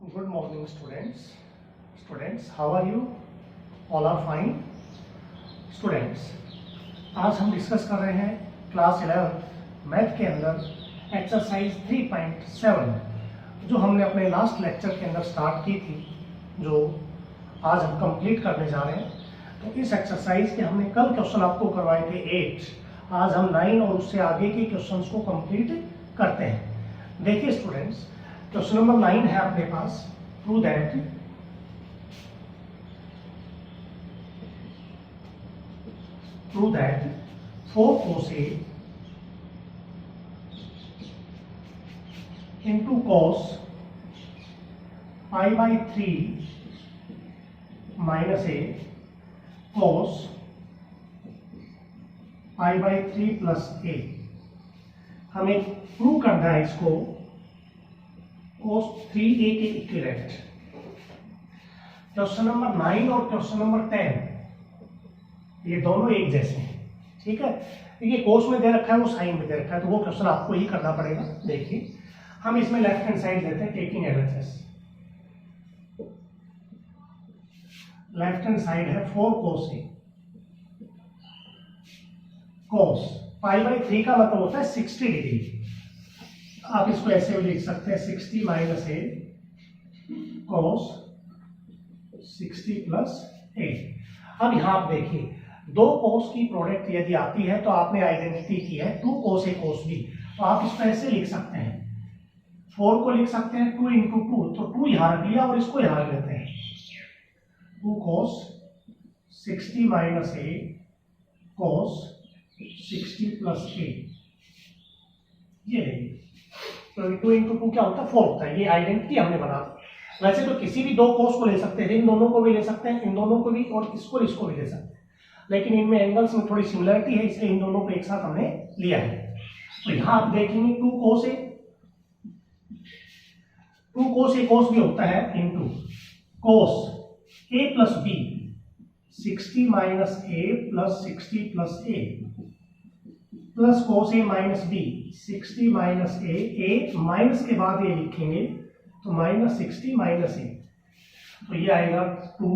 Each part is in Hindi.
Good morning, students. Students, how are you? All are fine. Students, आज हम डिस्कस कर रहे हैं क्लास 11 मैथ के अंदर एक्सरसाइज 3.7 जो हमने अपने लास्ट लेक्चर के अंदर स्टार्ट की थी, जो आज हम कंप्लीट करने जा रहे हैं। तो इस एक्सरसाइज के हमने कल क्वेश्चन आपको करवाए थे 8, आज हम 9 और उससे आगे के क्वेश्चंस को कंप्लीट करते हैं। देखिए स्टूडेंट्स, क्वेश्चन नंबर 9 है अपने पास। Prove that prove that 4 cos A into cos pi by 3 minus A cos pi by 3 plus A। हमें प्रूव करना है इसको cos 3A के इक्विवेलेंट। क्वेश्चन नंबर 9 और क्वेश्चन नंबर 10 ये दोनों एक जैसे हैं, ठीक है। देखिए कोस में दे रखा है, वो साइन में दे रखा है, तो वो क्वेश्चन आपको ही करना पड़ेगा। देखिए हम इसमें लेफ्ट हैंड साइड लेते हैं, taking LHS. Left hand side है 4 कोस ए। कोस पाई बाई 3 का मतलब होता है 60 डिग्री। आप इसको ऐसे भी लिख सकते हैं 60 माइनस ए कोस 60 प्लस ए। अब यहां आप देखिए दो कोस की प्रोडक्ट यदि आती है तो आपने आइडेंटिटी की है 2 कोस ए कोस बी, तो आप इसको ऐसे लिख सकते हैं, 4 को लिख सकते हैं 2 इंटू 2, तो 2 यहां रख लिया और इसको यहां रख लेते हैं 2 कोस 60 माइनस ए कोस 60 प्लस ए। ये देखिए, तो 2 इंटू 2 क्या होता है 4 होता है। ये आइडेंटिटी हमने बना दी। वैसे तो किसी भी दो कोस को ले सकते हैं, इन दोनों को भी ले सकते हैं, इन दोनों को भी, और इसको भी ले सकते हैं, लेकिन इनमें एंगल्स में थोड़ी सिमिलरिटी है, इसलिए इन दोनों को एक साथ हमने लिया है। तो यहां आप देखेंगे 2 कोस ए, 2 कोस ए कोस भी होता है इनटू कोस ए प्लस बी 60 माइनस ए प्लस 60 प्लस ए प्लस कोस ए माइनस बी 60 माइनस ए माइनस के बाद ये लिखेंगे तो माइनस 60 माइनस ए, तो ये आएगा 2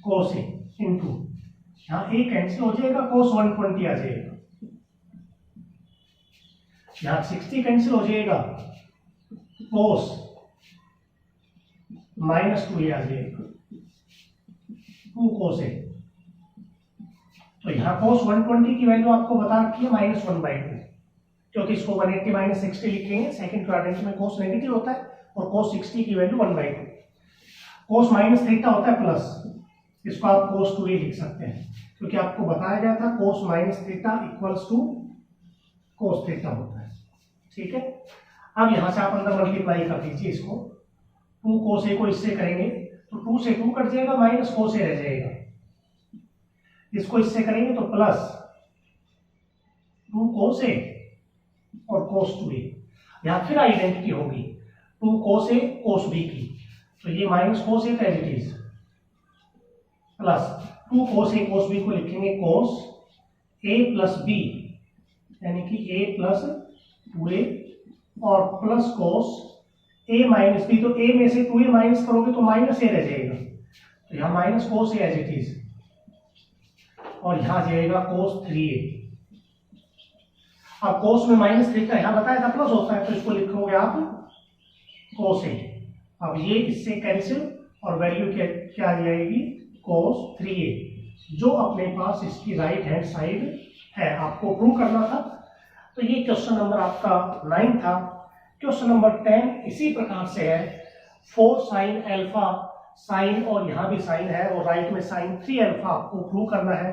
कोस ए इंटू यहाँ ए कैंसिल हो जाएगा, कोस 120 आ जाएगा, यहाँ 60 कैंसिल हो जाएगा, कोस माइनस 2 आ जाएगा 2 कोस ए। तो यहाँ कोस 120 की वैल्यू आपको बता रखी है -1/2, क्योंकि इसको 180 माइनस 60 लिखेंगे, सेकंड क्वाड्रेंट में कोस नेगेटिव होता है, और कोस 60 की वैल्यू 1/2। कोस माइनस थीटा होता है प्लस, इसको आप कोस 2a लिख सकते हैं, क्योंकि आपको बताया गया था cos minus theta equals to cos theta होता है, ठीक है। अब यहां से आप अंदर मल्टीप्लाई कर दीजिए इसको, 2 कोस ए को इससे करेंगे तो 2 से 2 कट जाएगा, माइनस कोस ए रह जाएगा, इसको इससे करेंगे तो प्लस 2 कोस ए और कोस 2a। यहां फिर आइडेंटिटी होगी 2 कोस ए कोस बी की, तो ये minus cos A as it is plus 2 cos A cos B को लिखेंगे कोस ए प्लस बी, यानी कि ए प्लस 2a, और प्लस कोस ए माइनस बी, तो ए में से 2a माइनस करोगे तो माइनस ए रह जाएगा, तो यहाँ minus cos A as it is, और यहाँ जाएगा कोस 3a। अब कोस में माइनस थीटा यहाँ बताया था प्लस होता है, तो इसको लिखोगे आप कोस ए। अब ये इससे कैंसिल और वैल्यू क्या आ जाएगी कोस 3a, जो अपने पास इसकी राइट हैंड साइड है, आपको प्रूव करना था। तो ये क्वेश्चन नंबर आपका 9 था। क्वेश्चन नंबर 10 इसी प्रकार से है, 4 साइन अल्फा, साइन और यहाँ भी साइन है, और राइट में साइन 3 अल्फा आपको प्रूव करना है।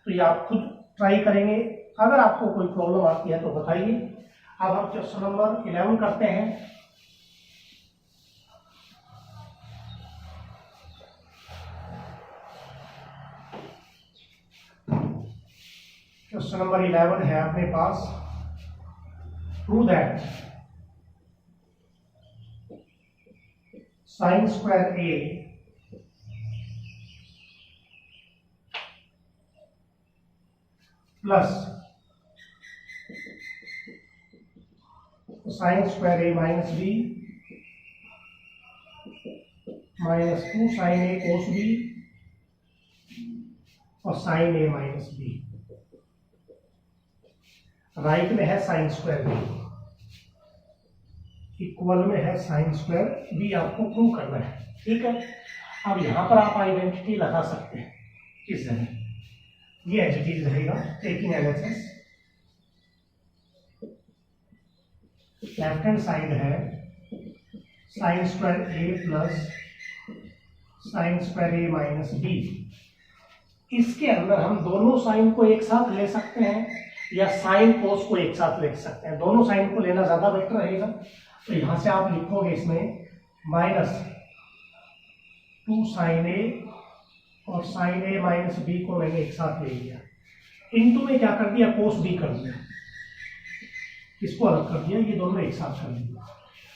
तो ये आप खुद ट्राई करेंगे, अगर आपको कोई प्रॉब्लम आती है तो बताइए। अब हम क्वेश्चन नंबर 11 करते हैं। क्वेश्चन नंबर 11 है अपने पास, prove that sine square A plus sine square A minus B minus 2 sine A cos B और sine A minus B. Right में है साइन स्क्वायर बी, इक्वल में है साइन स्क्वायर बी, आपको प्रूव करना है। ठीक है, अब यहां पर आप आइडेंटिटी लगा सकते हैं किस जगह, ये एज इट इज रहेगा। Taking LHS, left hand side है sine square A plus sine square A minus B. इसके अंदर हम दोनों साइन को एक साथ ले सकते हैं या साइन कोस को एक साथ ले सकते हैं। दोनों साइन को लेना ज्यादा बेटर रहेगा, तो यहां से आप लिखोगे इसमें माइनस 2 साइन ए और साइन ए माइनस बी को मैंने एक साथ ले लिया, इनटू में क्या कर दिया, कोस बी कर दिया, इसको अलग कर दिया, ये दोनों एक साथ कर दिया।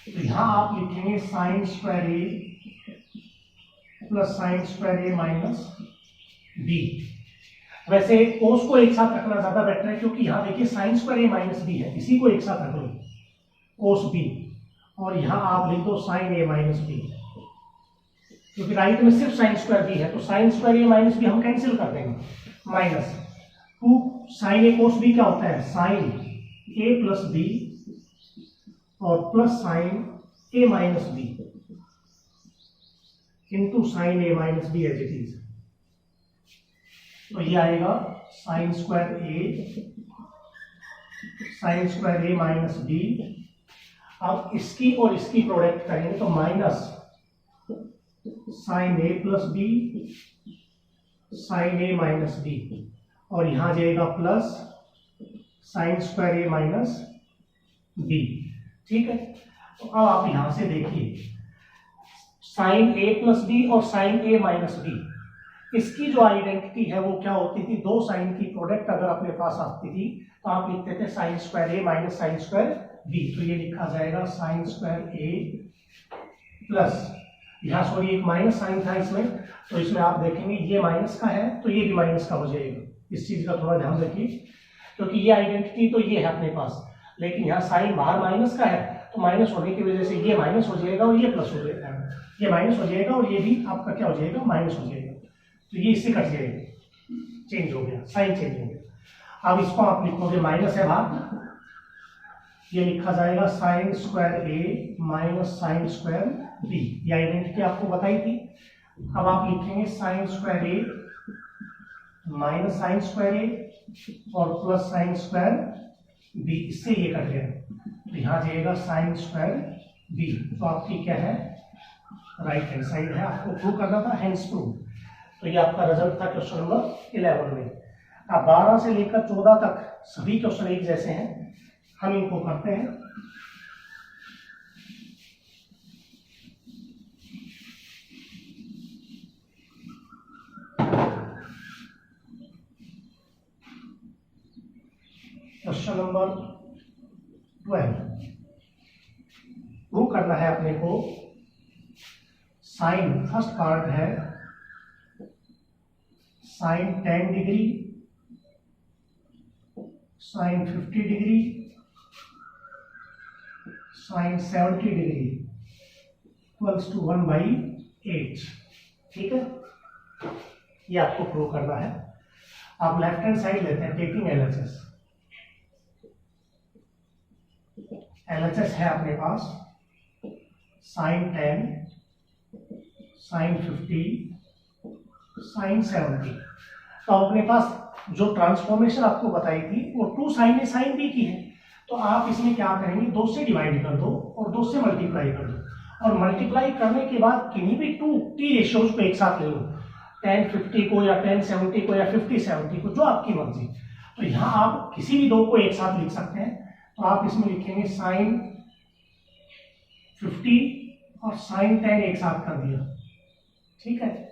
तो यहां आप लिखेंगे sign square A plus sine square A minus B. वैसे कोस को एक साथ रखना ज्यादा बेटर है, क्योंकि यहां देखिए sign square A minus B है, इसी को एक साथ रख लो कोस बी, और यहां आप लिख दो साइन ए माइनस बी, क्योंकि राइट में सिर्फ साइन स्क्वायर बी है, तो sine square A minus B हम कैंसिल कर देंगे। Minus 2 sine A cos B क्या होता है, साइन ए प्लस बी और plus sine A minus B into sine A minus B as it is. तो ये आएगा sine square A minus B. अब इसकी और इसकी प्रोडक्ट करेंगे तो minus sign A plus B sign A minus B, और यहां जाएगा plus sine square A minus B. ठीक है, तो अब आप यहां से देखिए साइन ए प्लस बी और साइन ए माइनस बी, इसकी जो आइडेंटिटी है वो क्या होती थी, दो साइन की प्रोडक्ट अगर अपने पास आती थी तो आप लिखते थे sign square A minus sign square B. तो ये लिखा जाएगा साइन स्क्वायर ए प्लस, यहाँ सॉरी एक माइनस साइन था इसमें, तो इसमें आप देखेंगे ये माइनस का है तो ये भी माइनस का हो जाएगा। इस चीज का थोड़ा ध्यान रखिए, क्योंकि ये आइडेंटिटी तो ये है अपने पास, लेकिन यहाँ साइन बाहर माइनस का है तो माइनस होने की वजह से ये माइनस हो जाएगा और ये प्लस हो जाएगा, ये माइनस हो जाएगा और ये भी आपका क्या हो जाएगा, माइनस हो जाएगा। तो ये इससे कट जाएगा, चेंज हो गया, साइन चेंज हो गया। अब इसको आप लिखोगे, माइनस है बाहर, ये लिखा जाएगा sign square A minus sign square B. ये आइडेंटिटी आपको बताई थी। अब आप लिखेंगे sign square A minus sign square ए और प्लस साइन स्क्वायर बी, इससे ये कट गया, तो यहां जाएगा साइन स्क्वायर बी। तो आपकी क्या है, राइट हैंड साइड है, आपको प्रूव करना था, हैंड्स प्रूव। तो ये आपका रिजल्ट था क्वेश्चन नंबर 11 में। अब 12 से लेकर 14 तक सभी क्वेश्चन एक जैसे हैं, हम इनको करते हैं। क्वेश्चन नंबर 12 प्रूव करना है अपने को। साइन, फर्स्ट पार्ट है sine 10 degree, sine 50 degree, sine 70 degree equals to 1/8। ठीक है, ये आपको प्रूव करना है। आप लेफ्ट हैंड साइड लेते हैं, टेकिंग एलएचएस। एलएचएस है अपने पास साइन 10, साइन 50, साइन 70। तो अपने पास जो ट्रांसफॉर्मेशन आपको बताई थी वो 2 साइन ए साइन बी की है, तो आप इसमें क्या करेंगे, 2 से डिवाइड कर दो और 2 से मल्टीप्लाई कर दो, और मल्टीप्लाई करने के बाद किन्हीं भी 2 टी रेशियोज को एक साथ ले लो, 10 50 को या 10 70 को या 50 70 को, जो आपकी मर्जी। तो यहाँ आप किसी भी 2 को एक साथ लिख सकते हैं। तो आप इसमें लिखेंगे साइन 50 और साइन 10 एक साथ कर दिया, ठीक है,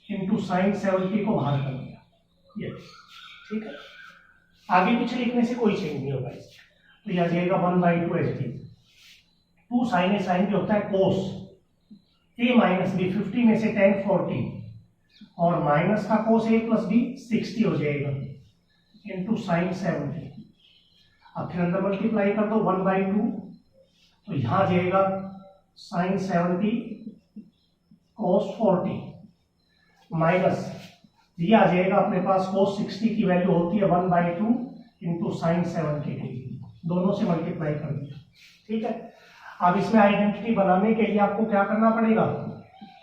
इंटू साइन 70 को बाहर कर दिया, ये ठीक है। आगे पीछे लिखने से कोई चेंज नहीं होगा इसमें। तो यह आ जाएगा 1/2 एच टी। 2 साइन ए साइन बी होता है कोस ए माइनस बी, 50 में से 10 40, और माइनस का कोस ए प्लस बी 60 हो जाएगा, इंटू साइन 70। अब फिर अंदर मल्टीप्लाई कर दो 1/2, तो यहां जाएगा साइन 70 cos 40 माइनस ये आ जाएगा अपने पास cos 60 की वैल्यू होती है 1/2 इंटू साइन 70 डिग्री, दोनों से मल्टीप्लाई कर दिया। ठीक है, अब इसमें आइडेंटिटी बनाने के लिए आपको क्या करना पड़ेगा,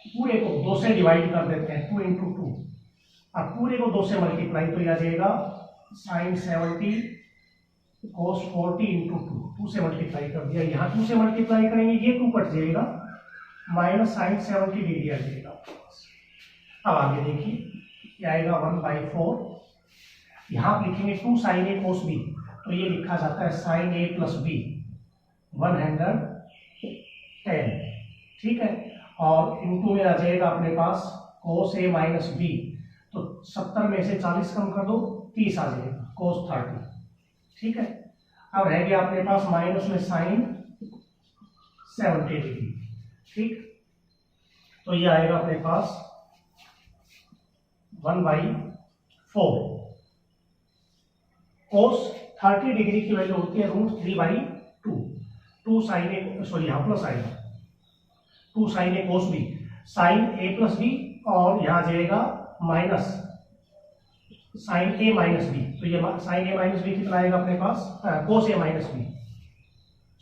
पूरे को 2 से डिवाइड कर देते हैं, 2 इंटू 2। अब पूरे को 2 से मल्टीप्लाई तो यह आ जाएगा साइन 70 cos 40 इंटू 2 से मल्टीप्लाई कर दिया। यहाँ 2 से मल्टीप्लाई करेंगे, ये 2 कट जाएगा, माइनस साइन 70 डिग्री आ जाएगा। अब आगे देखिए, क्या आएगा 1/4, यहाँ आप लिखेंगे 2 साइन ए कोस बी, तो ये लिखा जाता है साइन ए प्लस बी 110। ठीक है, और इनटू में आ जाएगा अपने पास कोस ए माइनस बी, तो 70 में से 40 कम कर दो, 30 आ जाएगा कोस 30। ठीक है, अब रह गया अपने पास माइनस में साइन 70 डिग्री। ठीक, तो ये आएगा अपने पास 1/4। कोस 30 डिग्री की वैल्यू होती है √3/2। 2 साइन ए, सॉरी यहाँ प्लस आएगा 2 sine A cos B, sign A plus B, और यहाँ जाएगा minus sign A minus B, तो ये साइन ए माइनस बी कितना आएगा अपने पास, कोस ए minus B,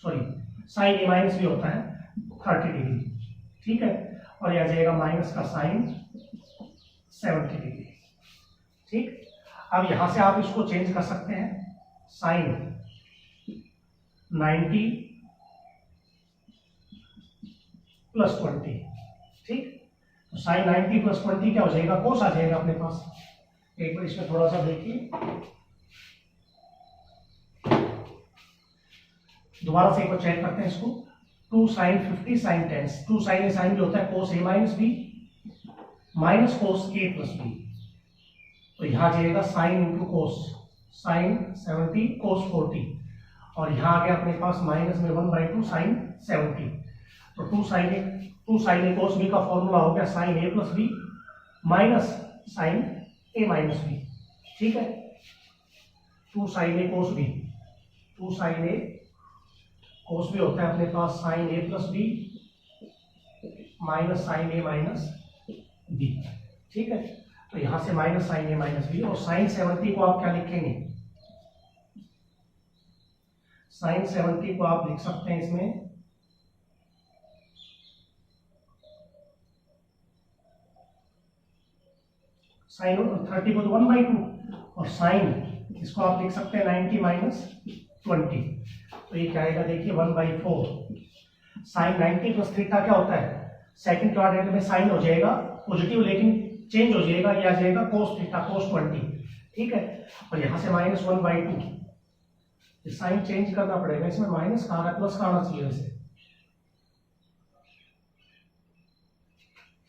sorry sine A minus B होता है 30 डिग्री। ठीक है, और यह जाएगा माइनस का साइन 70 डिग्री। ठीक, अब यहां से आप इसको चेंज कर सकते हैं, साइन 90 प्लस 20। ठीक, तो साइन 90 प्लस 20 क्या हो जाएगा, कोस आ जाएगा अपने पास। एक बार इसमें थोड़ा सा देखिए, दोबारा से एक बार चेक करते हैं इसको। 2 साइन 50 साइन 10, 2 साइन ए साइन भी होता है कोस ए माइनस बी माइनस कोस ए प्लस बी, तो यहां जाएगा साइन इंटू कोस, साइन 70 कोस 40, और यहां आ गया अपने पास माइनस में 1/2 साइन 70। तो 2 साइन ए कोस बी का फॉर्मूला हो गया sign A plus B minus sign A minus B. ठीक है, 2 sine A cos B, 2 sine A cos B होता है अपने पास sign A plus B minus sign A minus B. ठीक है, तो यहां से minus sign A minus B, और साइन 70 को आप क्या लिखेंगे, साइन 70 को आप लिख सकते हैं इसमें साइन 30 को तो 1/2, और साइन इसको आप लिख सकते हैं 90 माइनस 20, तो ये क्या आएगा देखिए 1/4। साइन 90 प्लस थीटा क्या होता है, सेकंड क्वाड्रेंट में साइन हो जाएगा पॉजिटिव, लेकिन चेंज हो जाएगा, ये आ जाएगा कोस थीटा कोस 20। ठीक है, और यहां से माइनस 1/2, साइन चेंज करना पड़ेगा, इसमें माइनस का आना प्लस का आना चाहिए वैसे,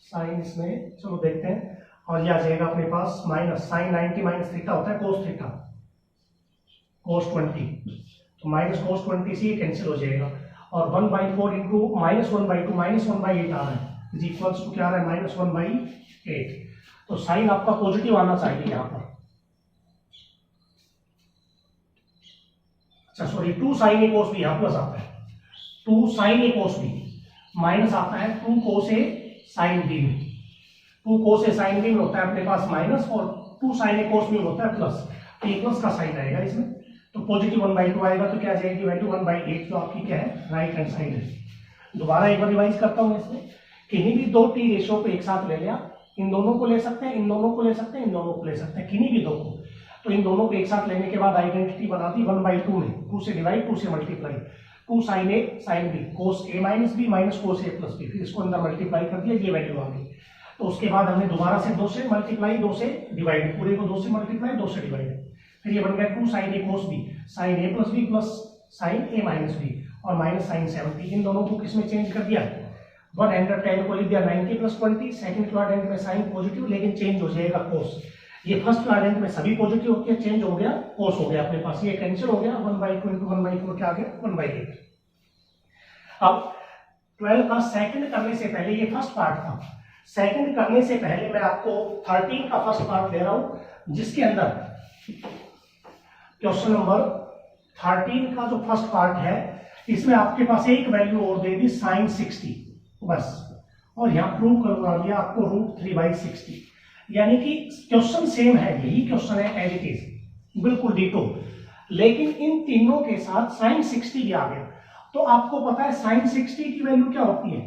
साइन इसमें, चलो देखते हैं, और ये आ जाएगा अपने पास माइनस साइन 90 माइनस थीटा होता है कोस थीटा कोस 20, तो माइनस कोस 20 से ये कैंसिल हो जाएगा, और 1/4 इंटू माइनस 1/2 माइनस 1/8 आ रहा है, इज इक्वल्स टू क्या आ रहा है, माइनस 1/8। तो साइन आपका पॉजिटिव आना चाहिए यहाँ पर, अच्छा sorry 2 sine A cos B यहाँ प्लस आता है, 2 sine A cos B minus आता है 2 कोस ए साइन बी में, 2 कोस ए साइन बी में होता है अपने पास माइनस, और 2 साइन ए कोस बी में होता है प्लस, तो ये प्लस का साइन आएगा इसमें, तो पॉजिटिव 1/2 आएगा, तो क्या आ जाएगी वैल्यू 1/8, जो आपकी क्या है राइट हैंड साइड है। दोबारा एक बार रिवाइज करता हूँ, इसमें किन्हीं भी 2 टी रेशियो को एक साथ ले लिया, इन दोनों को ले सकते हैं, इन दोनों को ले सकते हैं, इन दोनों को ले सकते हैं, किन्हीं भी 2 को, तो इन दोनों को एक साथ लेने के बाद आइडेंटिटी बना दी 1/2 में, 2 से डिवाइड 2 से मल्टीप्लाई, 2 साइन ए साइन बी कोस ए माइनस बी माइनस कोस ए प्लस बी, फिर इसको अंदर मल्टीप्लाई कर दिया, ये वैल्यू आ गई। तो उसके बाद हमने दोबारा से 2 से मल्टीप्लाई 2 से डिवाइड, पूरे को 2 से मल्टीप्लाई 2 से डिवाइड, फिर ये बन गया 2 sine A cos B sign A plus B plus sine A minus B, और माइनस साइन 70, इन दोनों को किसमें चेंज कर दिया, 110 को लिख दिया 90 प्लस 20, सेकंड क्वाड्रेंट में साइन पॉजिटिव, लेकिन चेंज हो जाएगा कोस, ये फर्स्ट क्वाड्रेंट में सभी पॉजिटिव होती है, चेंज हो गया कोस हो गया अपने पास, ये कैंसिल हो गया, 1/2 इंटू 1/4 क्या आ गया 1/8। अब 12 का सेकंड करने से पहले, ये फर्स्ट पार्ट था, सेकंड करने से पहले मैं आपको 13 का फर्स्ट पार्ट दे रहा हूं, जिसके अंदर क्वेश्चन नंबर 13 का जो फर्स्ट पार्ट है, इसमें आपके पास एक वैल्यू और दे दी साइन 60 बस, और यहाँ प्रूव करवा दिया आपको √3/60, यानी कि क्वेश्चन सेम है, यही क्वेश्चन है एज इट इज, बिल्कुल डिटो, लेकिन इन तीनों के साथ sin 60 भी आ गया। तो आपको पता है sin 60 की वैल्यू क्या होती है,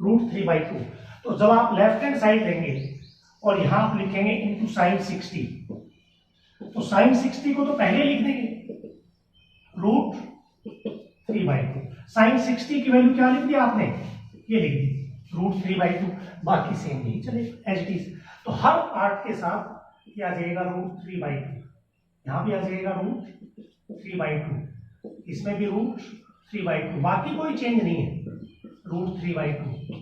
√3/2। तो जब आप लेफ्ट हैंड साइड लेंगे और यहां आप लिखेंगे इनटू sin 60, तो sin 60 को तो पहले लिख देंगे √3/2। sin 60 की वैल्यू क्या लिख दी आपने, ये लिख दी √3/2, बाकी सेम यही चलेगा एज इट इज। तो हर पार्ट के साथ ये आ जाएगा √3/2, यहां भी आ जाएगा √3/2, इसमें भी √3/2, बाकी कोई चेंज नहीं है, √3/2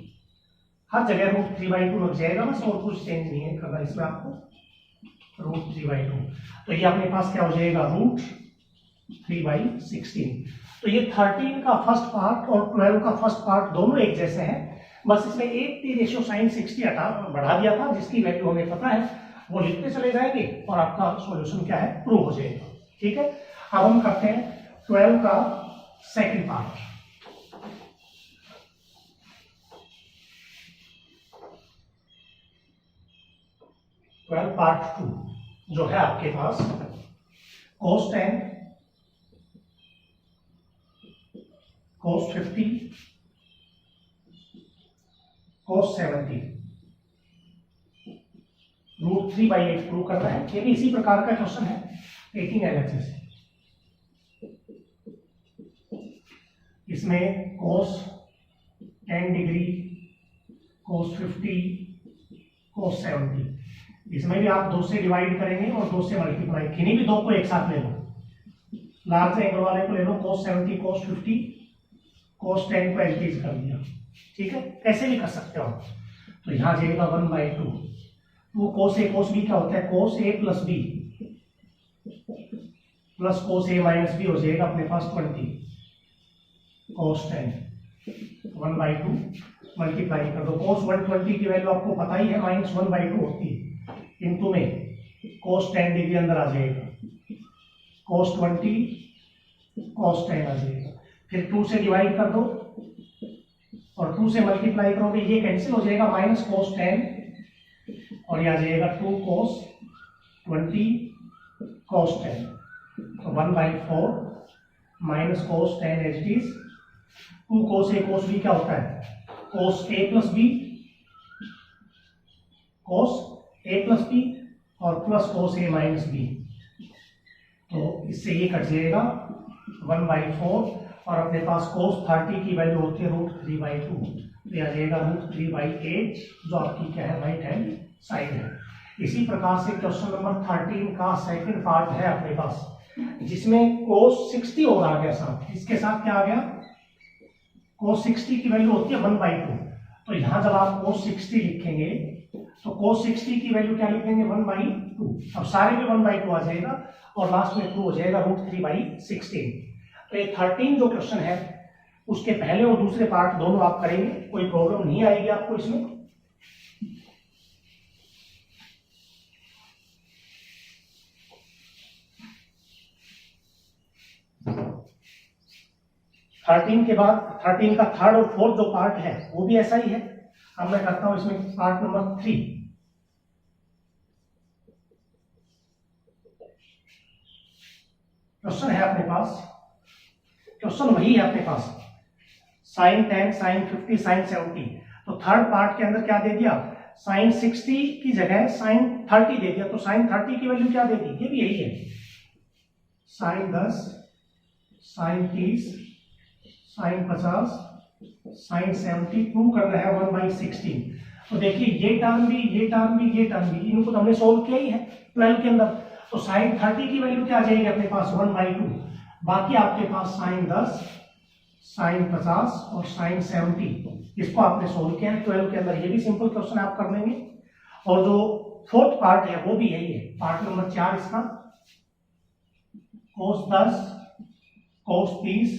हर जगह √3/2 लग जाएगा बस, और कुछ चेंज नहीं है करना इसमें आपको, √3/2। तो ये अपने पास क्या हो जाएगा, √3/16। तो ये 13 का फर्स्ट पार्ट और 12 का फर्स्ट पार्ट दोनों एक जैसे हैं, बस इसमें एक की रेशियो sin 60 हटा बढ़ा दिया था, जिसकी वैल्यू हमें पता है वो लिखते चले जाएंगे और आपका सॉल्यूशन क्या है, प्रूव हो जाएगा। ठीक है, अब हम करते हैं 12 का सेकंड पार्ट। पार्ट 2 जो है आपके पास cos 10, cos 50, cos 70, √3/8 प्रूव करना है। ये भी इसी प्रकार का क्वेश्चन है, टेकिंग एलएचएस। इसमें cos 10 डिग्री, cos 50, cos 70, इसमें भी आप 2 से डिवाइड करेंगे और 2 से मल्टीप्लाई, किन्हीं भी 2 को एक साथ ले लो, लार्ज एंगल वाले को ले लो, cos 70, cos 50, cos 10 को एज कर दिया। ठीक है, ऐसे भी कर सकते हो आप। तो यहां जाएगा 1/2, वो cos a cos b क्या होता है, cos a plus b plus cos a minus b हो जाएगा अपने पास 20, cos 10, 1/2 मल्टीप्लाई कर दो, cos 120 की वैल्यू आपको पता ही है, -1/2 होती है, इनटू में cos 10 डिग्री अंदर आ जाएगा, cos 20, cos 10 आ जाएगा, फिर 2 से डिवाइड कर दो और 2 से मल्टीप्लाई करोगे, ये कैंसिल हो जाएगा, -cos 10 और ये आ जाएगा 2 cos 20 cos 10, तो 1/4 -cos 10 as it is, 2 cos a cos b क्या होता है, cos a plus b, cos a plus b और plus cos a minus b, तो इससे ये कट जाएगा 1/4 और अपने पास cos 30 की वैल्यू होती है √3/2, तो आ जाएगा √3/8 जो आपकी क्या है, राइट हैंड साइड है। इसी प्रकार से क्वेश्चन नंबर 13 का सेकंड पार्ट है अपने पास, जिसमें cos 60 और आ गया साथ, इसके साथ क्या आ गया, cos 60 की वैल्यू होती है 1/2, तो यहां जब आप cos 60 लिखेंगे तो cos 60 की वैल्यू क्या लिखेंगे, 1/2, अब सारे में 1/2 आ जाएगा और लास्ट में 2 हो जाएगा √3/16। तो ये 13 जो क्वेश्चन है उसके पहले और दूसरे पार्ट दोनों आप करेंगे, कोई प्रॉब्लम नहीं आएगी आपको इसमें। थर्टीन के बाद 13 का थर्ड और फोर्थ जो पार्ट है वो भी ऐसा ही है। अब मैं करता हूं इसमें पार्ट नंबर 3। क्वेश्चन है अपने पास, क्वेश्चन वही है अपने पास, sin 10, sin 50, sin 70। तो थर्ड पार्ट के अंदर क्या दे दिया, sin 60 की जगह sin 30 दे दिया, तो sin 30 की वैल्यू क्या दे दी, ये भी यही है, sin 10, sin 30, sin 50, sin 70 prove करना है 1/16। तो देखिए ये टर्म भी, ये टर्म भी, ये टर्म भी, इनको तो हमने सोल्व किया ही है 12 के अंदर। तो sin 30 की वैल्यू क्या आ जाएगी अपने पास, 1/2। बाकी आपके पास sin 10, sin 50 और sin 70, इसको आपने सोल्व किया है 12 के अंदर। ये भी सिंपल क्वेश्चन आप कर लेंगे। और जो फोर्थ पार्ट है वो भी यही है, पार्ट नंबर 4 इसका, cos 10, cos 30,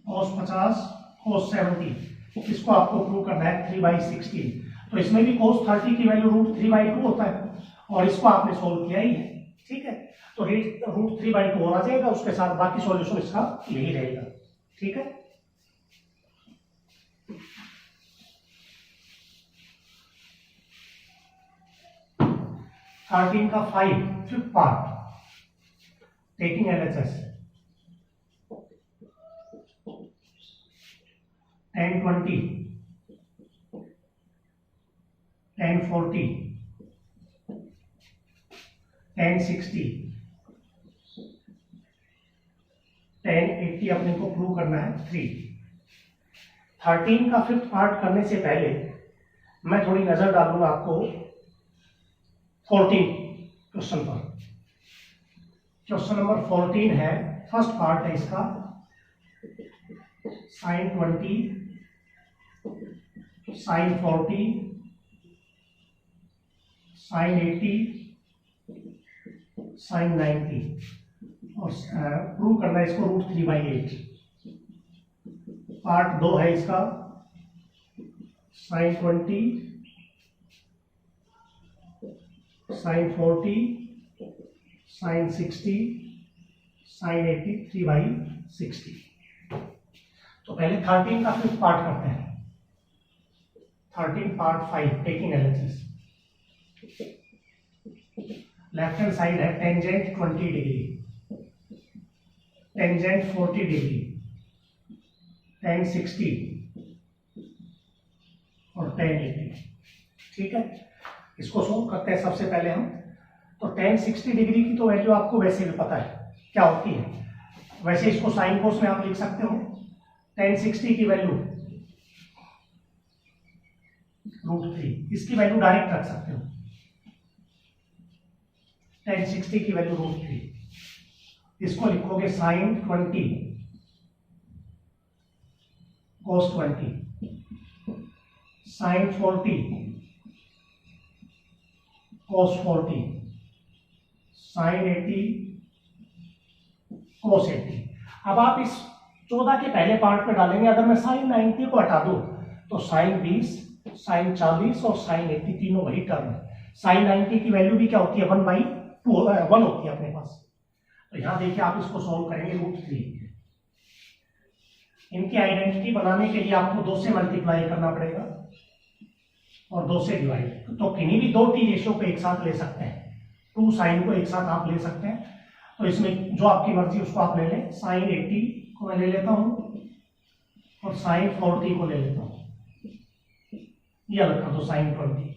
cos 50, cos 70, इसको आपको प्रूव करना है 3/16। तो इसमें भी cos 30 की वैल्यू √3/2 होता है और इसको आपने सोल्व किया ही है, ठीक है। तो √3/2 और आ जाएगा, उसके साथ बाकी सॉल्यूशन इसका यही रहेगा, ठीक है। 13 का 5 फिफ्थ पार्ट टेकिंग LHS 1020 1040 1060 1080 अपने को प्रूव करना है 3। 13 का फिफ्थ पार्ट करने से पहले मैं थोड़ी नजर डालूंगा आपको 14 क्वेश्चन पर। क्वेश्चन नंबर 14 है, फर्स्ट पार्ट है इसका sin 20 sin 40 sin 80 sin 90 और प्रूव करना है इसको √3/8। पार्ट 2 है इसका sin 20 sin 40 sin 60 sin 80 3/60। तो पहले 13 का फिफ्थ पार्ट करते हैं। 13 part 5 taking LHS। Left hand side है tangent 20 degree, tangent 40 degree, tan 60 और tan 80। ठीक है, इसको सोल्व करते हैं सबसे पहले हम। तो tan 60 डिग्री की तो वैल्यू आपको वैसे भी पता है क्या होती है, वैसे इसको साइन कोस में आप लिख सकते हो। tan 60 की वैल्यू √3, इसकी वैल्यू डायरेक्ट रख सकते हो। tan 60 की वैल्यू √3, इसको लिखोगे sin 20 cos 20 sin 40 cos 40 sin 80 cos 80। अब आप इस 14 के पहले पार्ट पे डालेंगे। अगर मैं sin 90 को हटा दूं तो sin 20 sin 40 और sin 80 तीनों वही टर्म है। sin 90 की वैल्यू भी क्या होती है 1/2 होती है अपने पास। तो यहां देखिए आप इसको सॉल्व करेंगे √3। इनकी आइडेंटिटी बनाने के लिए आपको 2 से मल्टीप्लाई करना पड़ेगा और 2 से डिवाइड। तो किन्हीं भी 2 t रेशियो को एक साथ ले सकते हैं, 2 साइन को एक साथ आप ले सकते हैं। तो इसमें जो आपकी मर्जी उसको आप ले लें। sin 80 को मैं ले लेता हूं और sin 40 को ले लेता हूं, ये अलग कर दो sin 20।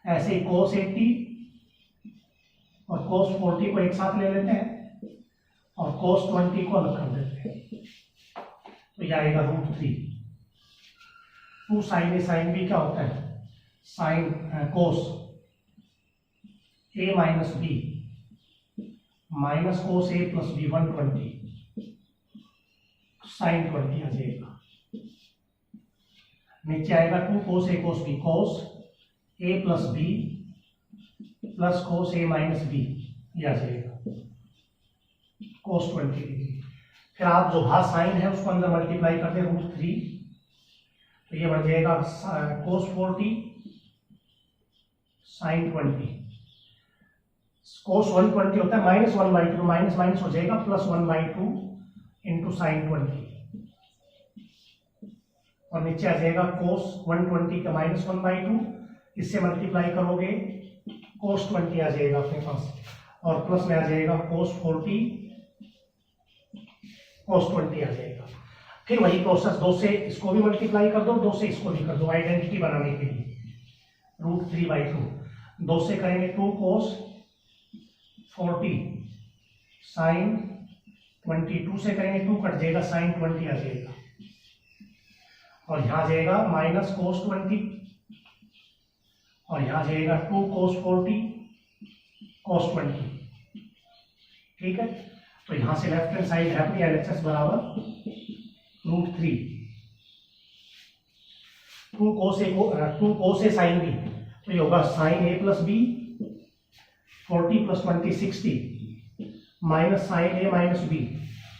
ऐसे ही cos 80 और cos 40 को एक साथ ले लेते हैं और cos 20 को अलग कर देते हैं। तो यह आएगा √3। 2 sin A sin B क्या होता है, sin cos A minus B minus cos A plus B 120 sin 20 आ जाएगा। नीचे आएगा 2 cos A cos B cos A plus B plus cos A minus B, ये आ जाएगा cos 20 डिग्री। फिर आप जो भाग साइन है उसको अंदर मल्टीप्लाई कर दें √3, तो ये बन जाएगा cos 40 sin 20। cos 120 होता है -1/2, माइनस माइनस हो जाएगा +1/2 इंटू sin 20 और नीचे आ जाएगा cos 120 का -1/2, इससे मल्टीप्लाई करोगे cos 20 आ जाएगा अपने पास और प्लस में आ जाएगा cos 40 cos 20 आ जाएगा। फिर वही प्रोसेस 2 से इसको भी मल्टीप्लाई कर दो, 2 से इसको भी कर दो आइडेंटिटी बनाने के लिए। √3/2 2 से करेंगे 2 cos 40 sin 20, 2 से करेंगे 2 कट जाएगा sin 20 आ जाएगा और यहां आ जाएगा माइनस cos 20 और यहां आ जाएगा 2 cos 40 cos 20। ठीक है, तो यहां से लेफ्ट हैंड साइड है अपनी LHS बराबर √3। 2 cos A sin B, तो ये होगा sin A plus B 40 plus 20 60 minus sin A minus B,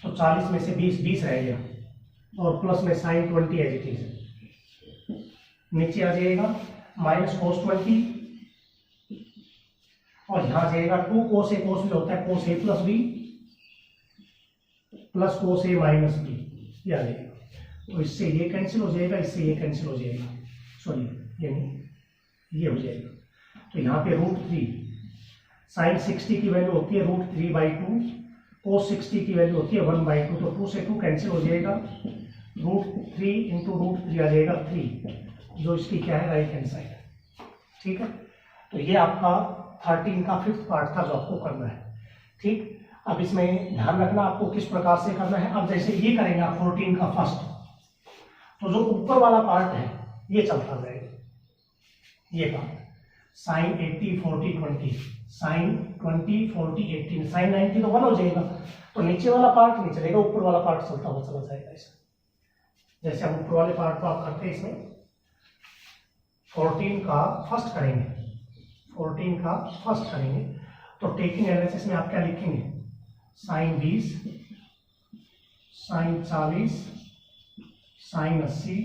तो 40 में से 20 रह गया और प्लस में sin 20 एज इट इज। नीचे आ जाएगा माइनस cos 20 और यहां आ जाएगा 2 cos A cos B होता है cos A plus B plus cos A minus B, ये आ जाएगा। तो इससे ये कैंसिल हो जाएगा, इससे ये कैंसिल हो जाएगा, सॉरी ये नहीं, ये हो जाएगा। तो यहाँ पे √3 साइन 60 की वैल्यू होती है √3/2, कोस 60 की वैल्यू होती है 1/2, तो 2 से 2 कैंसिल हो जाएगा, √3 इंटू √3 आ जाएगा 3, जो इसकी क्या है राइट हैंड साइड। ठीक है, तो ये आपका 13 का 5th पार्ट था जो आपको करना है। ठीक, अब इसमें ध्यान रखना आपको किस प्रकार से करना है। अब जैसे ये करेंगे आप 14 का फर्स्ट, तो जो ऊपर वाला पार्ट है ये चलता जाएगा, ये पार्ट साइन 80 40 20, साइन 20 40 18, साइन 90 तो 1 हो जाएगा, तो नीचे वाला पार्ट नहीं चलेगा, ऊपर वाला पार्ट चलता हुआ चला जाएगा। इसमें जैसे हम ऊपर वाले पार्ट को आप करते हैं, इसमें 14 का फर्स्ट करेंगे, 14 का फर्स्ट करेंगे, तो टेकिंग एनालिसिस में आप क्या लिखेंगे, साइन 20, साइन 40, साइन 80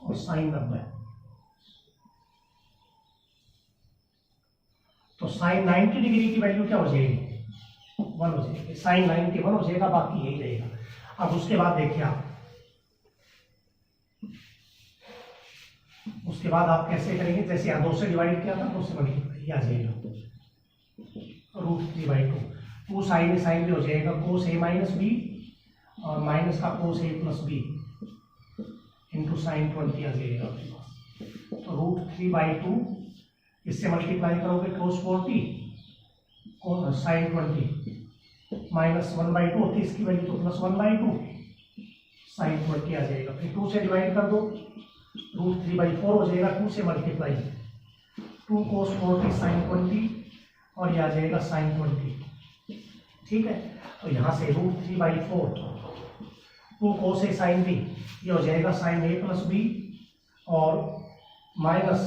और साइन 90। तो साइन 90 डिग्री की वैल्यू क्या हो जाएगी, 1 हो जाएगी, साइन 90 1 हो जाएगा, बाकी यही रहेगा। अब उसके बाद देखिए आप, उसके बाद आप कैसे करेंगे, जैसे यहाँ 2 से डिवाइड किया था, 2 से मल्टीप्लाई आ जाएगा, √3/2, 2 साइन ए साइन बी हो जाएगा, कोस ए माइनस बी और माइनस का कोस ए प्लस बी इंटू साइन 20 आ जाएगा आपके पास। तो √3/2 इससे मल्टीप्लाई करोगे कोस 40 साइन 20 माइनस 1/2 होती है इसकी वैल्यू, तो प्लस 1/2 साइन 20 आ जाएगा। फिर 2 से डिवाइड कर दो, √3/4 हो जाएगा, 2 से मल्टीप्लाई 2 कोस 40 साइन 20 और ये आ जाएगा साइन 20। ठीक है, तो यहाँ से √3/4 2 कोस ए साइन बी, ये हो जाएगा साइन ए प्लस बी और minus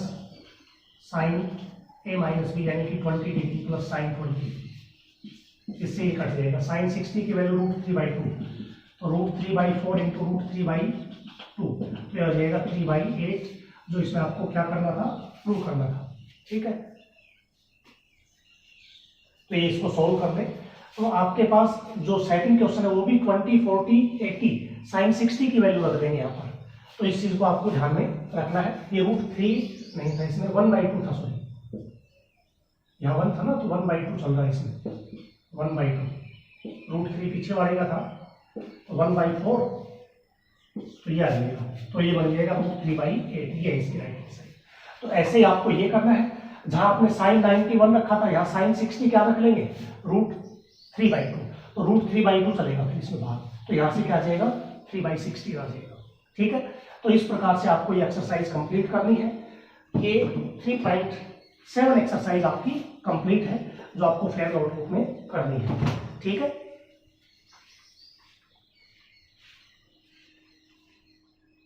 sign A minus B यानी कि 20 डिग्री प्लस साइन 20, इससे ये कट जाएगा। साइन 60 की वैल्यू √3/2, तो √3/4 इंटू √3/2, तो यह हो जाएगा 3/8, जो इसमें आपको क्या करना था, प्रूव करना था। ठीक है, तो ये इसको सॉल्व कर दें, तो आपके पास जो सेकंड क्वेश्चन है वो भी 20 40 80 साइन 60 की वैल्यू रख देंगे यहाँ पर, तो इस चीज को आपको ध्यान में रखना है। ये √3 नहीं था, इसमें 1/2 था, सॉरी यहाँ 1 था ना, तो 1/2 चल रहा है इसमें, 1/2, √3 पीछे वाले का था, तो 1/4, तो ये आ जाएगा, तो ये बन जाएगा √3/8, ये इसकी राइट हैंड साइड। तो ऐसे ही आपको ये करना है, जहां आपने साइन 91 रखा था, यहाँ साइन 60 क्या रख लेंगे, √3/2, तो √3/2 चलेगा फिर इसमें बाहर, तो यहाँ से क्या आ जाएगा 3/60 आ जाएगा। ठीक है, तो इस प्रकार से आपको ये एक्सरसाइज कंप्लीट करनी है। ये 3.7 एक्सरसाइज आपकी कंप्लीट है, जो आपको फेयर नोटबुक में करनी है। ठीक है।